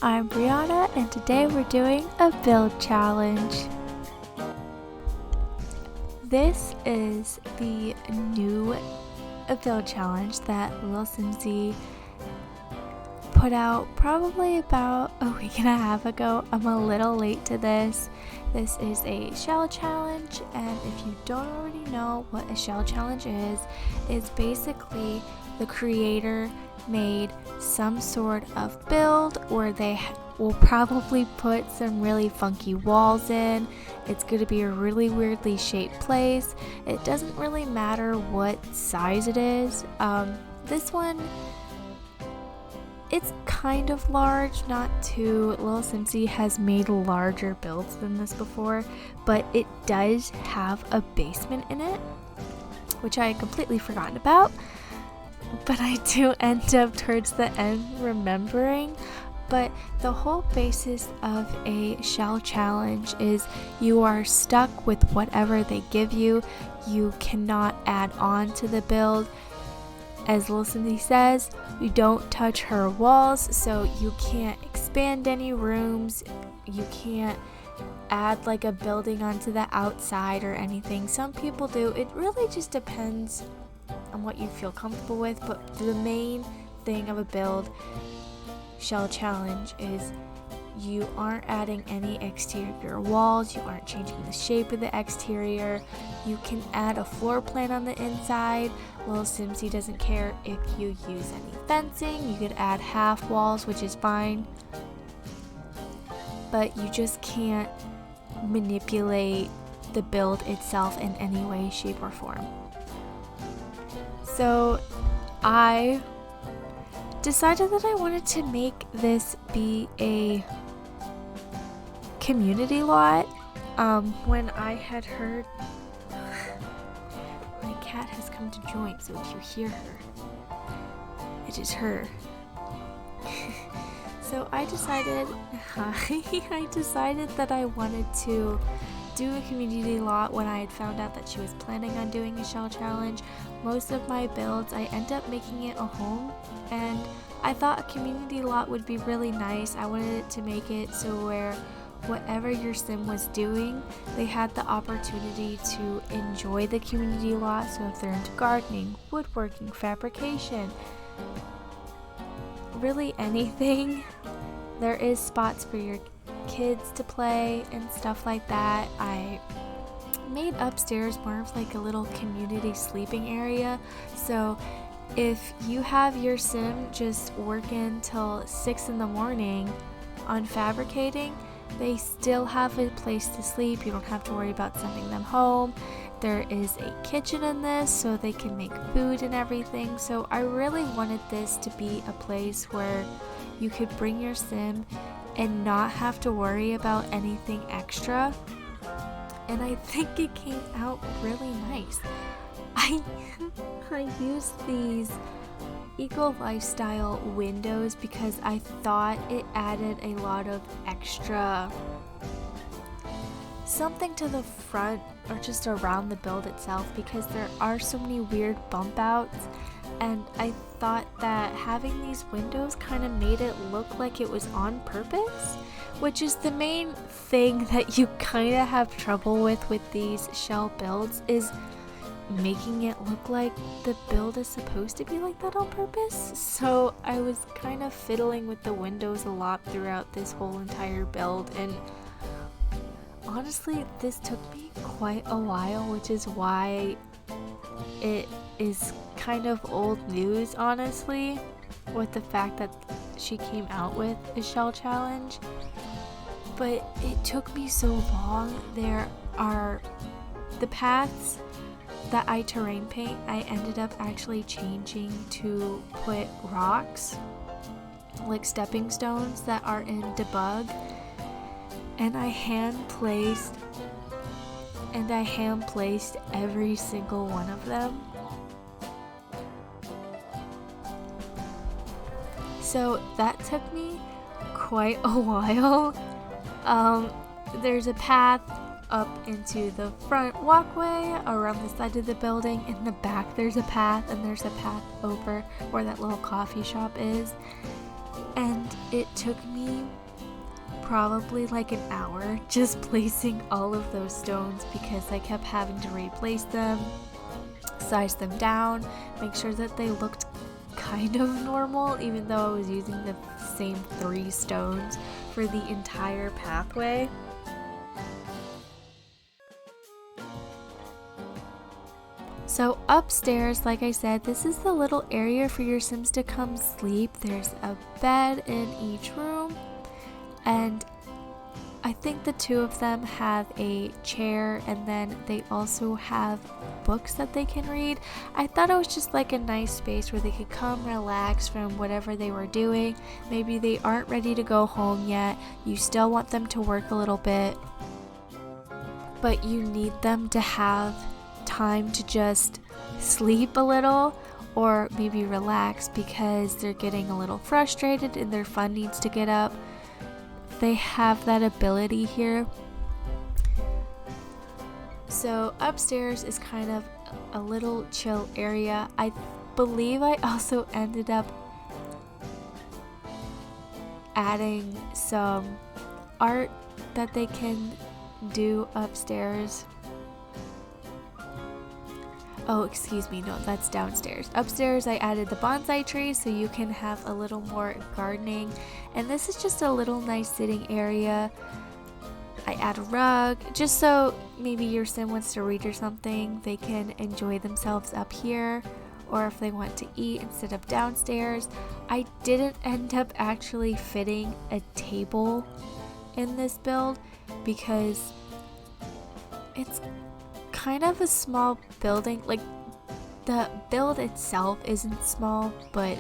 I'm Brianna, and today we're doing a build challenge. This is the new build challenge that Lilsimsie put out probably about a week and a half ago. I'm a little late to this. This is a shell challenge, and if you don't already know what a shell challenge is, it's basically the creator made some sort of build, or they will probably put some really funky walls in. It's going to be a really weirdly shaped place. It doesn't really matter what size it is. This one, it's kind of large, not too. Lilsimsie has made larger builds than this before, but it does have a basement in it, which I had completely forgotten about. But I do end up towards the end remembering. But the whole basis of a shell challenge is you are stuck with whatever they give you. You cannot add on to the build. As Lilsimsie says, you don't touch her walls, so you can't expand any rooms. You can't add like a building onto the outside or anything. Some people do. It really just depends on what you feel comfortable with, but the main thing of a build shell challenge is you aren't adding any exterior walls, you aren't changing the shape of the exterior. You can add a floor plan on the inside. Lilsimsie doesn't care if you use any fencing. You could add half walls, which is fine, but you just can't manipulate the build itself in any way, shape, or form. So I decided that I wanted to make this be a community lot. When I had heard my cat has come to join, so if you hear her, it is her. So I decided that I wanted to do a community lot when I had found out that she was planning on doing a shell challenge. Most of my builds, I end up making it a home, and I thought a community lot would be really nice. I wanted it to make it so where whatever your sim was doing, they had the opportunity to enjoy the community lot. So if they're into gardening, woodworking, fabrication, really anything, there is spots for your kids to play and stuff like that. I made upstairs more of like a little community sleeping area, so if you have your sim just working till 6 in the morning on fabricating, they still have a place to sleep. You don't have to worry about sending them home. There is a kitchen in this, so they can make food and everything. So I really wanted this to be a place where you could bring your sim and not have to worry about anything extra. And I think it came out really nice. I used these eco lifestyle windows because I thought it added a lot of extra something to the front or just around the build itself, because there are so many weird bump outs, and I thought that having these windows kind of made it look like it was on purpose, which is the main thing that you kind of have trouble with these shell builds, is making it look like the build is supposed to be like that on purpose. So I was kind of fiddling with the windows a lot throughout this whole entire build, and honestly this took me quite a while, which is why it is kind of old news, honestly, with the fact that she came out with a shell challenge. But it took me so long. There are the paths that I terrain paint, I ended up actually changing to put rocks, like stepping stones that are in debug, and I hand placed every single one of them. So that took me quite a while. There's a path up into the front walkway around the side of the building. In the back there's a path, and there's a path over where that little coffee shop is. and it took me probably like an hour just placing all of those stones because I kept having to replace them, size them down, make sure that they looked kind of normal even though I was using the same 3 stones for the entire pathway. So upstairs, like I said, this is the little area for your Sims to come sleep. There's a bed in each room, and I think the 2 of them have a chair, and then they also have books that they can read. I thought it was just like a nice space where they could come relax from whatever they were doing. Maybe they aren't ready to go home yet. You still want them to work a little bit, but you need them to have time to just sleep a little or maybe relax because they're getting a little frustrated and their fun needs to get up. They have that ability here. So upstairs is kind of a little chill area. I believe I also ended up adding some art that they can do upstairs. Oh, excuse me, no, that's downstairs. Upstairs, I added the bonsai tree so you can have a little more gardening. And this is just a little nice sitting area. I add a rug, just so maybe your sim wants to read or something, they can enjoy themselves up here. Or if they want to eat instead of downstairs. I didn't end up actually fitting a table in this build because it's kind of a small building. Like, the build itself isn't small, but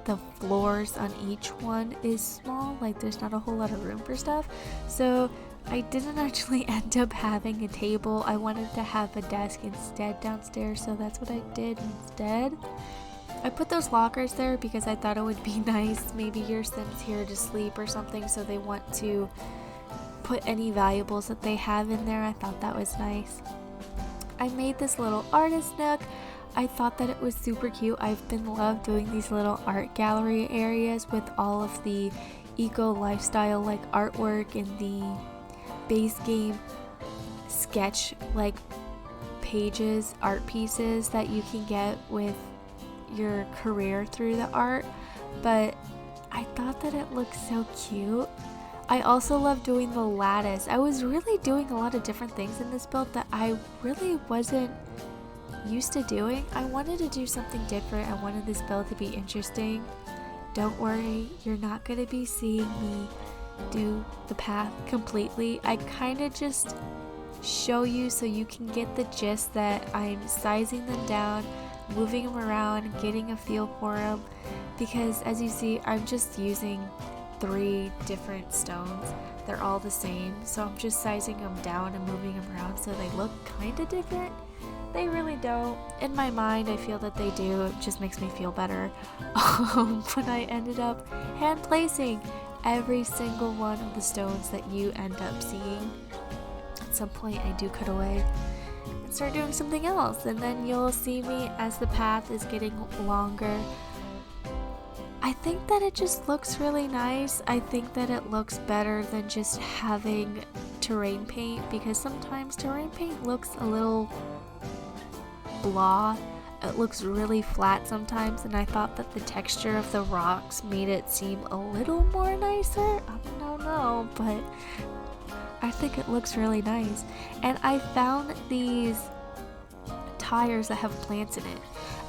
the floors on each one is small. Like, there's not a whole lot of room for stuff, so I didn't actually end up having a table. I wanted to have a desk instead downstairs, so that's what I did instead. I put those lockers there because I thought it would be nice. Maybe your sim's here to sleep or something, so they want to put any valuables that they have in there. I thought that was nice. I made this little artist nook. I thought that it was super cute. I've been loved doing these little art gallery areas with all of the eco lifestyle like artwork and the base game sketch like pages, art pieces that you can get with your career through the art. But I thought that it looked so cute. I also love doing the lattice. I was really doing a lot of different things in this build that I really wasn't used to doing. I wanted to do something different. I wanted this build to be interesting. Don't worry, you're not going to be seeing me do the path completely. I kind of just show you so you can get the gist that I'm sizing them down, moving them around, getting a feel for them, because as you see, I'm just using 3 different stones. They're all the same, so I'm just sizing them down and moving them around so they look kind of different. They really don't. In my mind, I feel that they do. It just makes me feel better. But I ended up hand placing every single one of the stones that you end up seeing. At some point, I do cut away and start doing something else, and then you'll see me as the path is getting longer. I think that it just looks really nice. I think that it looks better than just having terrain paint, because sometimes terrain paint looks a little blah. It looks really flat sometimes, and I thought that the texture of the rocks made it seem a little more nicer. I don't know, but I think it looks really nice. And I found these tires that have plants in it,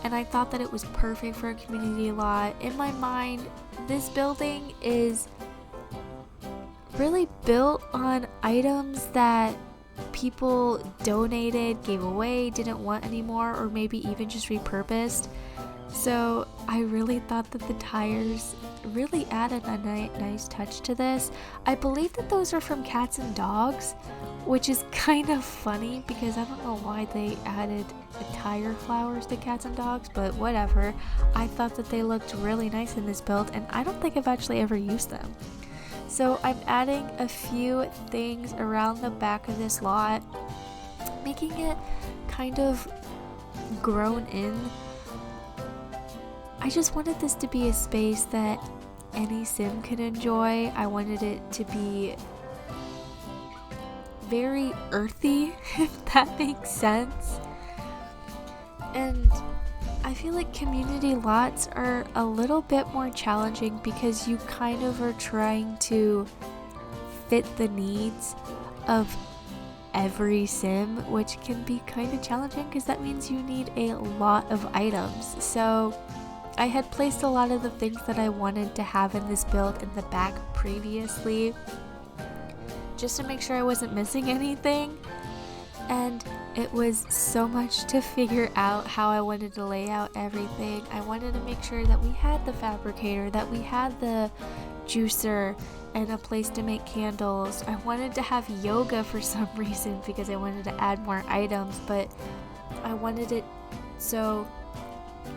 and I thought that it was perfect for a community lot. In my mind, this building is really built on items that people donated, gave away, didn't want anymore, or maybe even just repurposed. So I really thought that the tires really added a nice touch to this. I believe that those are from cats and dogs, which is kind of funny because I don't know why they added tire flowers to cats and dogs, but whatever. I thought that they looked really nice in this build, and I don't think I've actually ever used them. So I'm adding a few things around the back of this lot, making it kind of grown in. I just wanted this to be a space that any sim could enjoy. I wanted it to be very earthy, if that makes sense. And I feel like community lots are a little bit more challenging because you kind of are trying to fit the needs of every sim, which can be kind of challenging because that means you need a lot of items. So I had placed a lot of the things that I wanted to have in this build in the back previously, just to make sure I wasn't missing anything. And it was so much to figure out how I wanted to lay out everything. I wanted to make sure that we had the fabricator, that we had the juicer, and a place to make candles. I wanted to have yoga for some reason because I wanted to add more items, but I wanted it so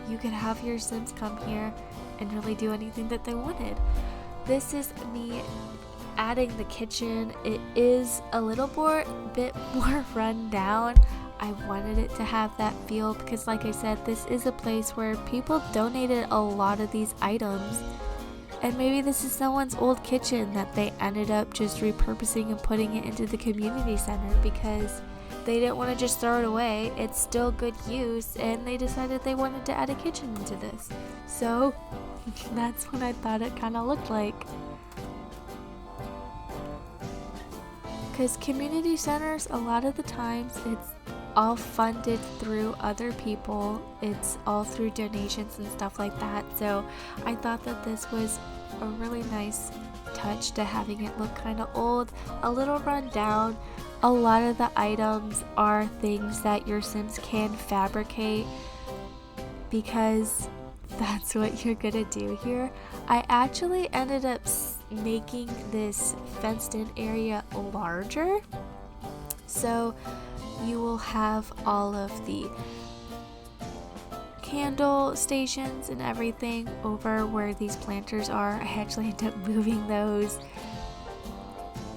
you could have your Sims come here and really do anything that they wanted. This is me adding the kitchen. It is a little bit more run down. I wanted it to have that feel because, like I said, this is a place where people donated a lot of these items, and maybe this is someone's old kitchen that they ended up just repurposing and putting it into the community center because they didn't want to just throw it away. It's still good use, and they decided they wanted to add a kitchen into this. So that's what I thought it kind of looked like. Because community centers, a lot of the times, it's all funded through other people. It's all through donations and stuff like that. So I thought that this was a really nice touch to having it look kind of old, a little run down. A lot of the items are things that your Sims can fabricate because that's what you're gonna do here. I actually ended up making this fenced in area larger, so you will have all of the candle stations and everything over where these planters are. I actually ended up moving those.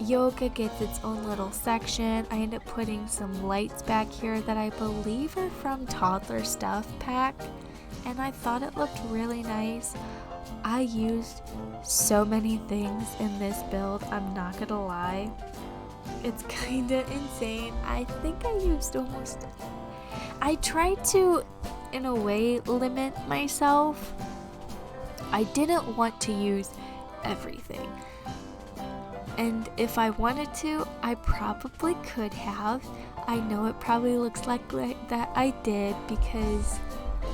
Yoga gets its own little section. I ended up putting some lights back here that I believe are from Toddler Stuff Pack, and I thought it looked really nice. I used so many things in this build, I'm not gonna lie. It's kinda insane. I think I used I tried to, in a way, limit myself. I didn't want to use everything. And if I wanted to, I probably could have. I know it probably looks like that I did because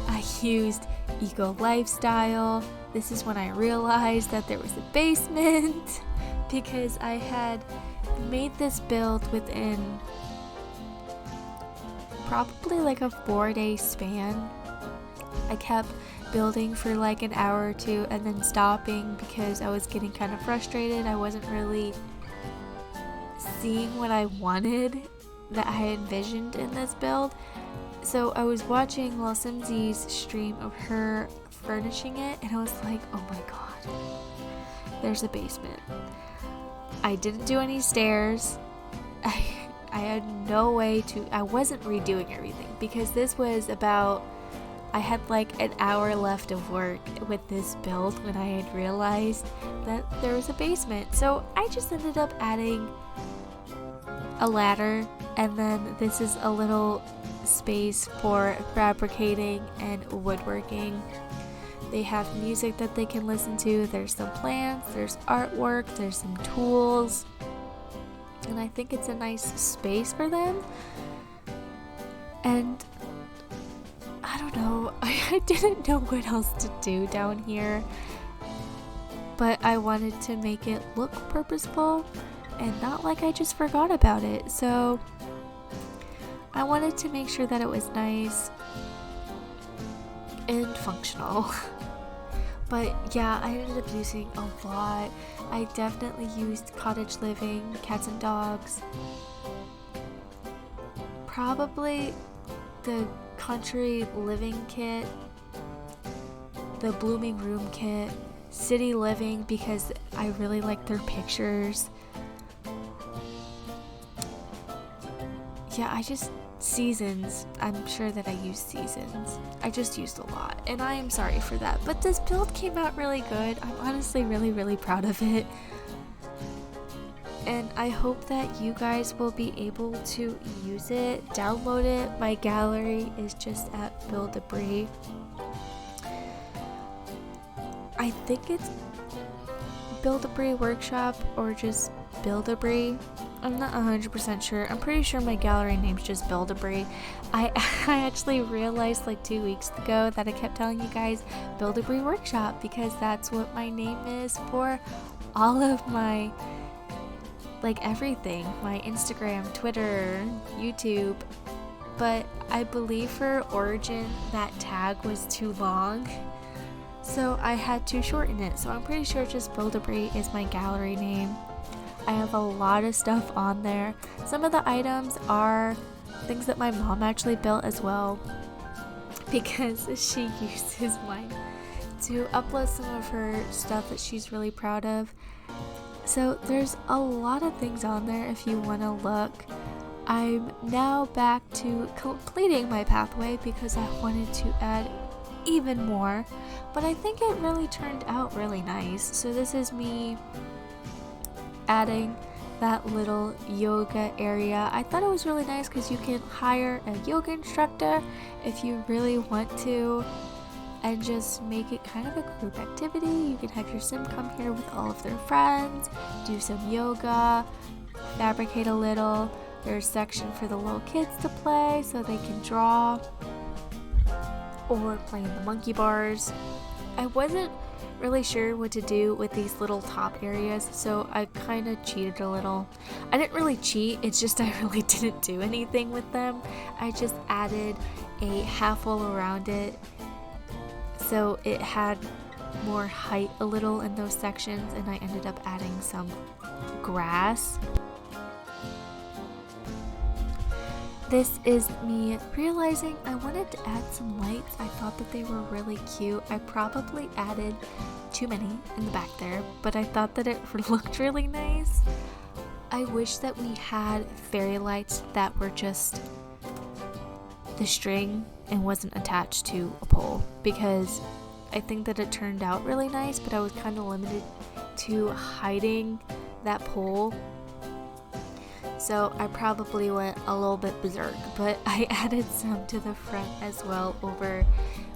I used Eco Lifestyle. This is when I realized that there was a basement because I had made this build within probably like a 4-day span. I kept building for like an hour or two and then stopping because I was getting kind of frustrated. I wasn't really seeing what I wanted that I had envisioned in this build. So I was watching Lilsimsie's stream of her furnishing it, and I was like, oh my god, there's a basement. I didn't do any stairs. I had no way to, I wasn't redoing everything because this was about, I had like an hour left of work with this build when I had realized that there was a basement. So I just ended up adding a ladder, and then this is a little space for fabricating and woodworking. They have music that they can listen to, there's some plants, there's artwork, there's some tools, and I think it's a nice space for them. And I don't know, I didn't know what else to do down here, but I wanted to make it look purposeful and not like I just forgot about it. So I wanted to make sure that it was nice and functional. But yeah, I ended up using a lot. I definitely used cottage living, cats and dogs, probably the country living kit, the blooming room kit, city living because I really like their pictures. Yeah, seasons. I'm sure that I used seasons. I just used a lot, and I am sorry for that. But this build came out really good. I'm honestly really proud of it. And I hope that you guys will be able to use it, download it. My gallery is just at Build-A-Brie. I think it's Build-A-Brie-Workshop or just Build-A-Brie. I'm not 100% sure. I'm pretty sure my gallery name's just Build-A-Brie. I actually realized like 2 weeks ago that I kept telling you guys Build-A-Brie-Workshop because that's what my name is for all of my, like, everything. My Instagram, Twitter, YouTube. But I believe for Origin that tag was too long, so I had to shorten it. So I'm pretty sure just Build-A-Brie is my gallery name. I have a lot of stuff on there. Some of the items are things that my mom actually built as well, because she uses mine to upload some of her stuff that she's really proud of. So there's a lot of things on there if you want to look. I'm now back to completing my pathway because I wanted to add even more, but I think it really turned out really nice. So this is me adding that little yoga area. I thought it was really nice because you can hire a yoga instructor if you really want to, and just make it kind of a group activity. You can have your sim come here with all of their friends, do some yoga, fabricate a little. There's a section for the little kids to play so they can draw or play in the monkey bars. I wasn't really sure what to do with these little top areas, so I kind of cheated a little. I didn't really cheat, it's just I really didn't do anything with them. I just added a half wall around it so it had more height a little in those sections, and I ended up adding some grass. This is me realizing I wanted to add some lights. I thought that they were really cute. I probably added too many in the back there, but I thought that it looked really nice. I wish that we had fairy lights that were just the string and wasn't attached to a pole, because I think that it turned out really nice, but I was kind of limited to hiding that pole. So I probably went a little bit berserk, but I added some to the front as well over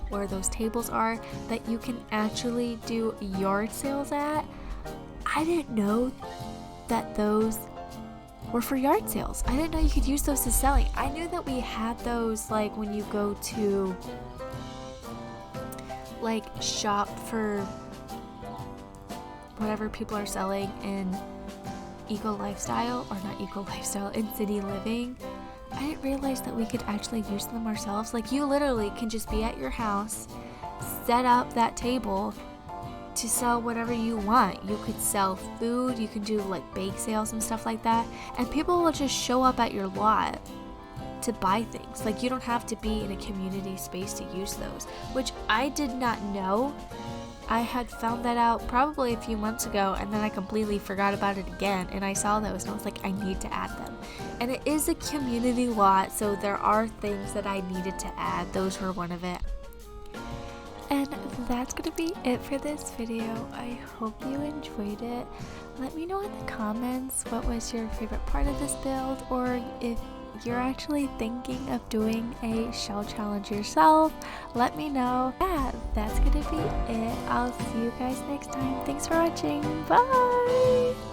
where those tables are that you can actually do yard sales at. I didn't know that those were for yard sales. I didn't know you could use those as selling. I knew that we had those like when you go to like shop for whatever people are selling in eco lifestyle, or not eco lifestyle, in city living. I didn't realize that we could actually use them ourselves. Like, you literally can just be at your house, set up that table to sell whatever you want. You could sell food, you can do like bake sales and stuff like that, and people will just show up at your lot to buy things. Like, you don't have to be in a community space to use those, which I did not know. I had found that out probably a few months ago, and then I completely forgot about it again, and I saw those and I was like, I need to add them. And it is a community lot, so there are things that I needed to add. Those were one of it. And that's gonna be it for this video. I hope you enjoyed it. Let me know in the comments what was your favorite part of this build, or if you're actually thinking of doing a shell challenge yourself, let me know. Yeah, that's gonna be it. I'll see you guys next time. Thanks for watching. Bye!